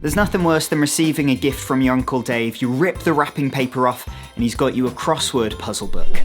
There's nothing worse than receiving a gift from your Uncle Dave, you rip the wrapping paper off, and he's got you a crossword puzzle book.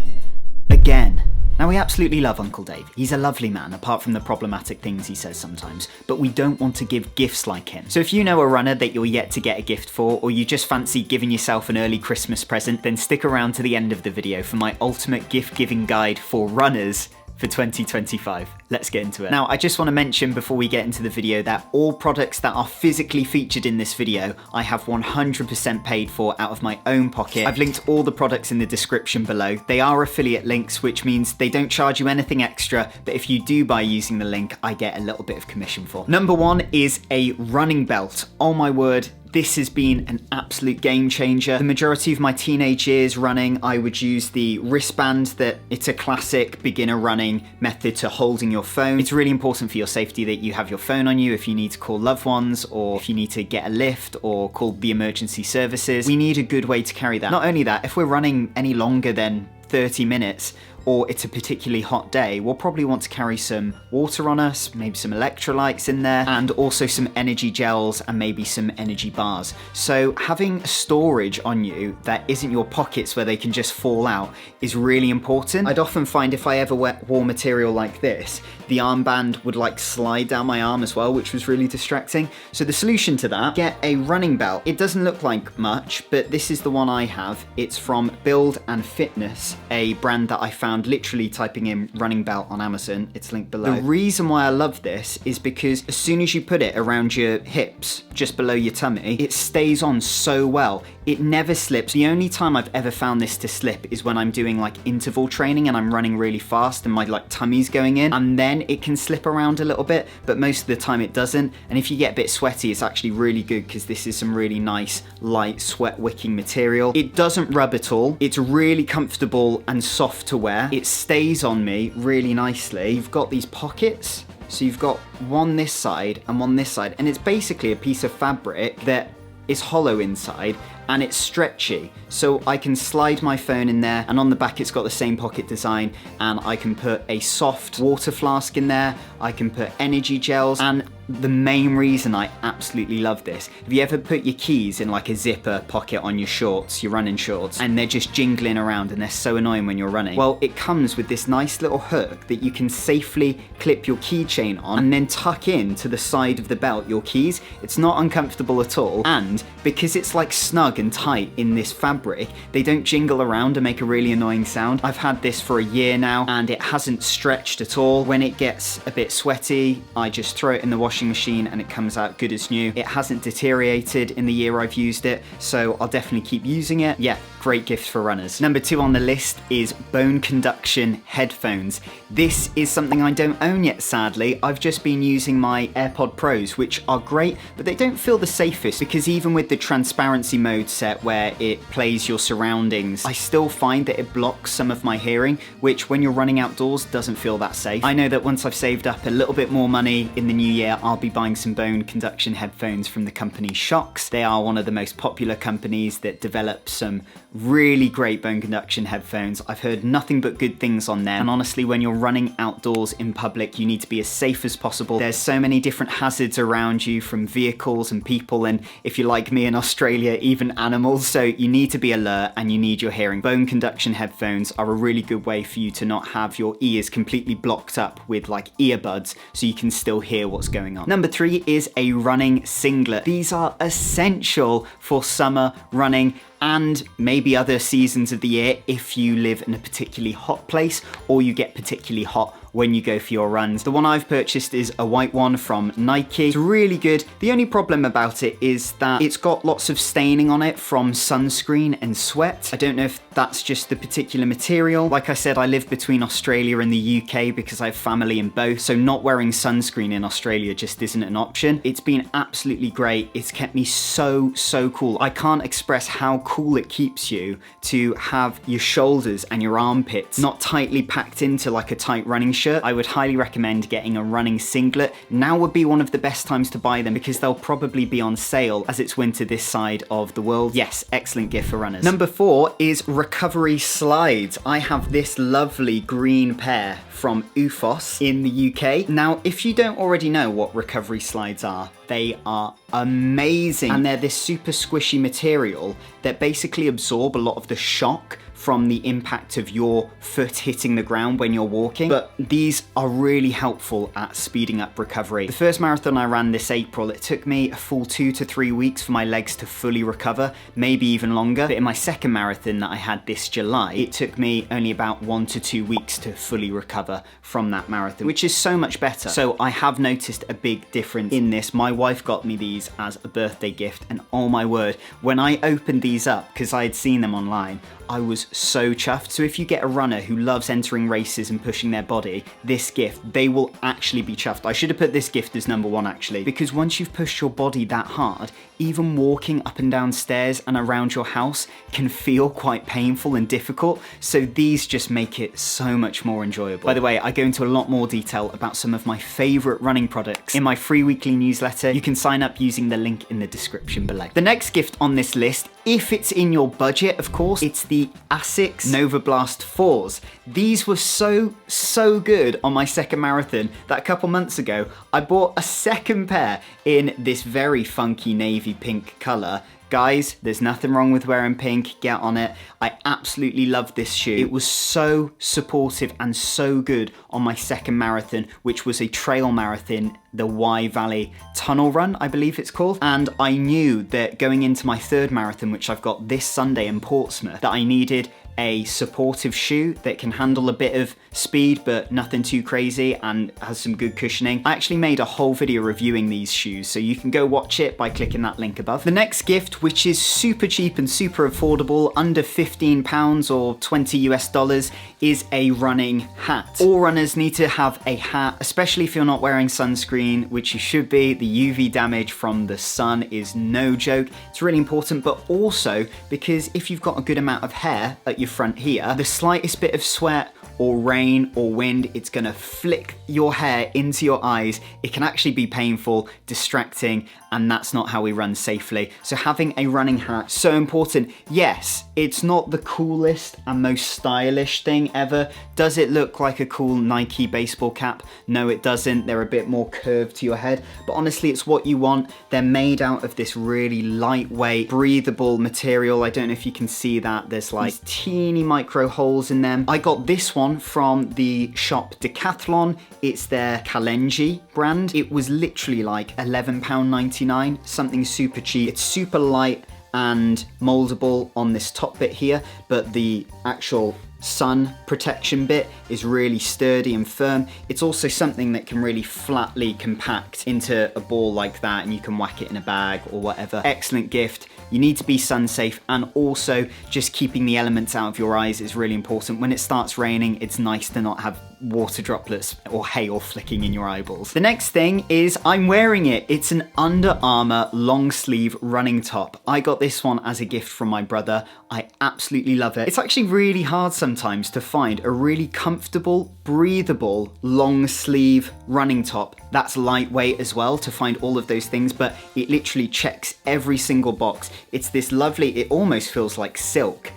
Again. Now, we absolutely love Uncle Dave. He's a lovely man, apart from the problematic things he says sometimes, but we don't want to give gifts like him. So if you know a runner that you're yet to get a gift for, or you just fancy giving yourself an early Christmas present, then stick around to the end of the video for my ultimate gift-giving guide for runners for 2025. Let's get into it. Now, I just want to mention before we get into the video that all products that are physically featured in this video, I have 100% paid for out of my own pocket. I've linked all the products in the description below. They are affiliate links, which means they don't charge you anything extra, but if you do buy using the link, I get a little bit of commission for. Number one is a running belt. Oh my word. This has been an absolute game changer. The majority of my teenage years running, I would use the wristband that it's a classic beginner running method to holding your phone. It's really important for your safety that you have your phone on you if you need to call loved ones or if you need to get a lift or call the emergency services. We need a good way to carry that. Not only that, if we're running any longer than 30 minutes, or it's a particularly hot day, we'll probably want to carry some water on us, maybe some electrolytes in there, and also some energy gels and maybe some energy bars. So having storage on you that isn't your pockets where they can just fall out is really important. I'd often find if I ever wore material like this, the armband would like slide down my arm as well, which was really distracting. So the solution to that, get a running belt. It doesn't look like much, but this is the one I have. It's from Build and Fitness, a brand that I found literally typing in running belt on Amazon. It's linked below. The reason why I love this is because as soon as you put it around your hips, just below your tummy, it stays on so well. It never slips. The only time I've ever found this to slip is when I'm doing like interval training and I'm running really fast and my like tummy's going in, and then it can slip around a little bit, but most of the time it doesn't. And if you get a bit sweaty, it's actually really good because this is some really nice light sweat wicking material. It doesn't rub at all. It's really comfortable and soft to wear. It stays on me really nicely. You've got these pockets, so you've got one this side and one this side, and it's basically a piece of fabric that is hollow inside and it's stretchy, so I can slide my phone in there, and on the back it's got the same pocket design, and I can put a soft water flask in there, I can put energy gels, and the main reason I absolutely love this, have you ever put your keys in like a zipper pocket on your shorts, your running shorts, and they're just jingling around and they're so annoying when you're running? Well, it comes with this nice little hook that you can safely clip your keychain on and then tuck in to the side of the belt your keys. It's not uncomfortable at all, and because it's like snug and tight in this fabric, they don't jingle around and make a really annoying sound. I've had this for a year now and it hasn't stretched at all. When it gets a bit sweaty, I just throw it in the washing machine and it comes out good as new. It hasn't deteriorated in the year I've used it, so I'll definitely keep using it. Yeah, great gift for runners. Number two on the list is bone conduction headphones. This is something I don't own yet, sadly. I've just been using my AirPod Pros, which are great, but they don't feel the safest because even with the transparency mode set where it plays your surroundings, I still find that it blocks some of my hearing, which when you're running outdoors doesn't feel that safe. I know that once I've saved up a little bit more money in the new year, I'll be buying some bone conduction headphones from the company Shocks. They are one of the most popular companies that develop some really great bone conduction headphones. I've heard nothing but good things on them, and honestly, when you're running outdoors in public, you need to be as safe as possible. There's so many different hazards around you from vehicles and people, and if you're like me in Australia, even animals, so you need to be alert and you need your hearing. Bone conduction headphones are a really good way for you to not have your ears completely blocked up with like earbuds, so you can still hear what's going on. Number three is a running singlet. These are essential for summer running and maybe other seasons of the year if you live in a particularly hot place or you get particularly hot when you go for your runs. The one I've purchased is a white one from Nike. It's really good. The only problem about it is that it's got lots of staining on it from sunscreen and sweat. I don't know if that's just the particular material. Like I said, I live between Australia and the UK because I have family in both, so not wearing sunscreen in Australia just isn't an option. It's been absolutely great. It's kept me so cool. I can't express how cool it keeps you to have your shoulders and your armpits not tightly packed into like a tight running shirt shirt, I would highly recommend getting a running singlet. Now would be one of the best times to buy them because they'll probably be on sale as it's winter this side of the world. Yes, excellent gift for runners. Number 4 is recovery slides. I have this lovely green pair from Ufos in the UK. Now, if you don't already know what recovery slides are, they are amazing. And they're this super squishy material that basically absorb a lot of the shock from the impact of your foot hitting the ground when you're walking. But these are really helpful at speeding up recovery. The first marathon I ran this April, it took me a full 2 to 3 weeks for my legs to fully recover, maybe even longer. But in my second marathon that I had this July, it took me only about 1 to 2 weeks to fully recover from that marathon, which is so much better. So I have noticed a big difference in this. My wife got me these as a birthday gift, and oh my word, when I opened these up, because I had seen them online, I was so chuffed. So if you get a runner who loves entering races and pushing their body, this gift, they will actually be chuffed. I should have put this gift as number 1 actually, because once you've pushed your body that hard, even walking up and down stairs and around your house can feel quite painful and difficult. So these just make it so much more enjoyable. By the way, I go into a lot more detail about some of my favorite running products in my free weekly newsletter. You can sign up using the link in the description below. The next gift on this list, if it's in your budget, of course, it's the Asics Novablast 4s. These were so good on my second marathon that a couple months ago, I bought a second pair in this very funky navy pink color. Guys, there's nothing wrong with wearing pink, get on it. I absolutely love this shoe. It was so supportive and so good on my second marathon, which was a trail marathon, the Wye Valley Tunnel Run, I believe it's called. And I knew that going into my third marathon, which I've got this Sunday in Portsmouth, that I needed a supportive shoe that can handle a bit of speed but nothing too crazy and has some good cushioning. I actually made a whole video reviewing these shoes, so you can go watch it by clicking that link above. The next gift, which is super cheap and super affordable, under £15 or $20 US, is a running hat. All runners need to have a hat, especially if you're not wearing sunscreen, which you should be. The UV damage from the sun is no joke. It's really important, but also because if you've got a good amount of hair at your front here, the slightest bit of sweat or rain or wind, it's gonna flick your hair into your eyes. It can actually be painful, distracting, and that's not how we run safely. So having a running hat, so important. Yes, it's not the coolest and most stylish thing ever. Does it look like a cool Nike baseball cap? No, it doesn't. They're a bit more curved to your head, but honestly, it's what you want. They're made out of this really lightweight, breathable material. I don't know if you can see that. There's like these teeny micro holes in them. I got this one from the shop Decathlon. It's their Kalenji brand. It was literally like £11.99, something super cheap. It's super light and moldable on this top bit here, but the actual sun protection bit is really sturdy and firm. It's also something that can really flatly compact into a ball like that, and you can whack it in a bag or whatever. Excellent gift. You need to be sun safe, and also just keeping the elements out of your eyes is really important. When it starts raining, it's nice to not have water droplets or hail flicking in your eyeballs. The next thing is I'm wearing it. It's an Under Armour long sleeve running top. I got this one as a gift from my brother. I absolutely love it. It's actually really hard sometimes to find a really comfortable, breathable, long sleeve running top that's lightweight as well, to find all of those things, but it literally checks every single box. It's this lovely, it almost feels like silk,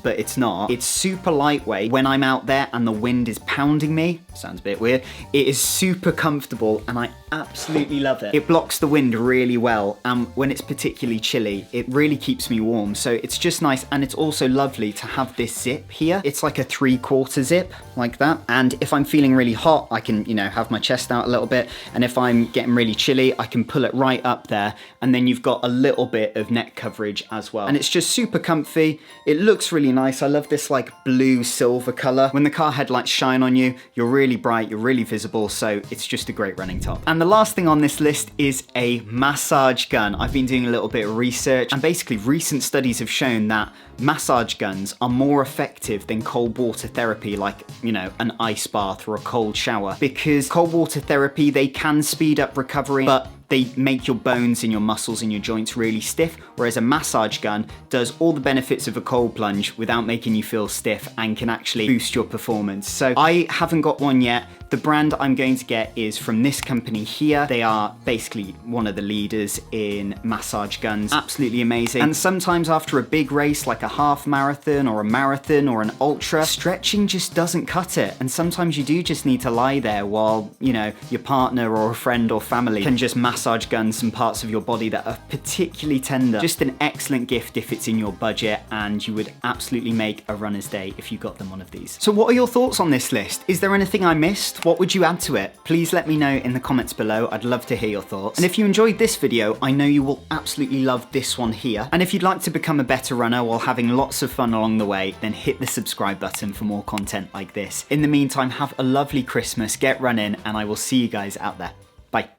but it's not. It's super lightweight. When I'm out there and the wind is pounding me, sounds a bit weird, it is super comfortable and I absolutely love it. It blocks the wind really well, and when it's particularly chilly, it really keeps me warm. So it's just nice, and it's also lovely to have this zip here. It's like a 3/4 zip, like that. And if I'm feeling really hot, I can, you know, have my chest out a little bit. And if I'm getting really chilly, I can pull it right up there. And then you've got a little bit of neck coverage as well. And it's just super comfy. It looks really nice. I love this like blue silver color. When the car headlights shine on you, you're really bright, you're really visible. So it's just a great running top. And the last thing on this list is a massage gun. I've been doing a little bit of research, and basically recent studies have shown that massage guns are more effective than cold water therapy, like, you know, an ice bath or a cold shower, because cold water therapy, they can speed up recovery, but They make your bones and your muscles and your joints really stiff, whereas a massage gun does all the benefits of a cold plunge without making you feel stiff and can actually boost your performance. So I haven't got one yet. The brand I'm going to get is from this company here. They are basically one of the leaders in massage guns. Absolutely amazing. And sometimes after a big race like a half marathon or a marathon or an ultra, stretching just doesn't cut it. And sometimes you do just need to lie there while, you know, your partner or a friend or family can just massage gun some parts of your body that are particularly tender. Just an excellent gift if it's in your budget, and you would absolutely make a runner's day if you got them one of these. So what are your thoughts on this list? Is there anything I missed? What would you add to it? Please let me know in the comments below. I'd love to hear your thoughts. And if you enjoyed this video, I know you will absolutely love this one here. And if you'd like to become a better runner while having lots of fun along the way, then hit the subscribe button for more content like this. In the meantime, have a lovely Christmas, get running, and I will see you guys out there. Bye.